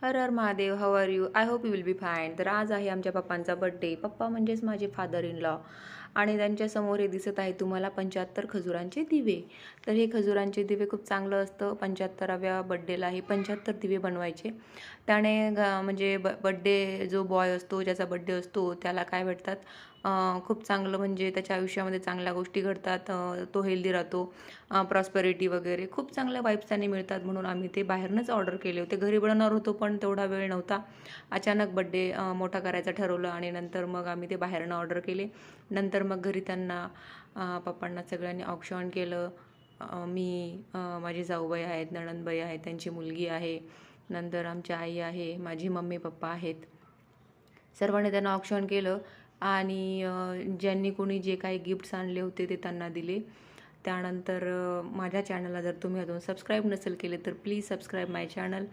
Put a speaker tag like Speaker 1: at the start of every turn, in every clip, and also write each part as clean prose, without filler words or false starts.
Speaker 1: Her her Mahadev, how are you? I hope you will be fine. तर आज आहे आमच्या पप्पांचा बड्डे. पप्पा म्हणजेच माझे फादर इन लॉ. आणि त्यांच्यासमोर हे दिसत आहे तुम्हाला 75 खजुरांचे दिवे. तर हे खजुरांचे दिवे खूप चांगलं असतं. 75व्या बड्डेला हे 75 दिवे बनवायचे. त्याने म्हणजे बड्डे जो बॉय असतो, ज्याचा बड्डे असतो, त्याला काय भेटतात, खूप चांगलं म्हणजे त्याच्या आयुष्यामध्ये चांगल्या गोष्टी घडतात. तो हेल्दी राहतो. प्रॉस्पेरिटी वगैरे खूप चांगल्या वाईब्स त्याने मिळतात. म्हणून आम्ही ते बाहेरनंच ऑर्डर केले होते. घरी बनवणार होतो पण तेवढा वेळ नव्हता. अचानक बड्डे मोठा करायचं ठरवलं आणि नंतर मग आम्ही ते बाहेरनं ऑर्डर केले. नंतर मग घरी त्यांना पप्पांना सगळ्यांनी औक्षण केलं. मी, माझी जाऊबाई आहेत, नणंदबाई आहेत, त्यांची मुलगी आहे, नंतर आमची आई आहे, माझी मम्मी पप्पा आहेत. सर्वांनी त्यांना औक्षण केलं आणि ज्यांनी कोणी जे काही गिफ्ट्स आणले होते ते त्यांना दिले. त्यानंतर माझ्या चॅनलला जर तुम्ही अजून सबस्क्राईब नसेल केले तर प्लीज सबस्क्राईब माय चॅनल.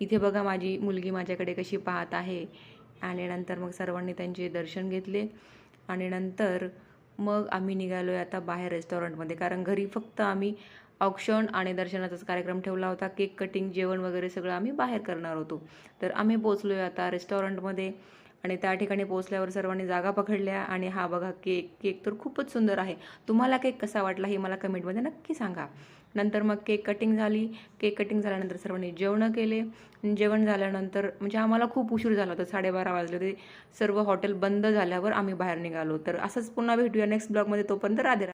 Speaker 1: इथे बघा माझी मुलगी माझ्याकडे कशी पाहत आहे. आणि नंतर मग सर्वांनी त्यांचे दर्शन घेतले आणि नंतर मग आम्ही निघालो आहे आता बाहेर रेस्टॉरंटमध्ये. कारण घरी फक्त आम्ही औक्षण आणि दर्शनाचाच कार्यक्रम ठेवला होता. केक कटिंग, जेवण वगैरे सगळं आम्ही बाहेर करणार होतो. तर आम्ही पोचलो आहे आता रेस्टॉरंटमध्ये आणि त्या ठिकाणी पोचल्यावर सर्वांनी जागा पकडल्या. आणि हा बघा केक. केक तर खूपच सुंदर आहे. तुम्हाला केक कसा वाटला हे मला कमेंटमध्ये नक्की सांगा. नंतर मग केक कटिंग झाली. केक कटिंग झाल्यानंतर सर्वांनी जेवणं केले. जेवण झाल्यानंतर म्हणजे आम्हाला खूप उशीर झाला होता, 12:30 वाजले होते. सर्व हॉटेल बंद झाल्यावर आम्ही बाहेर निघालो. तर असंच पुन्हा भेटूया नेक्स्ट ब्लॉगमध्ये. तोपर्यंत राधे.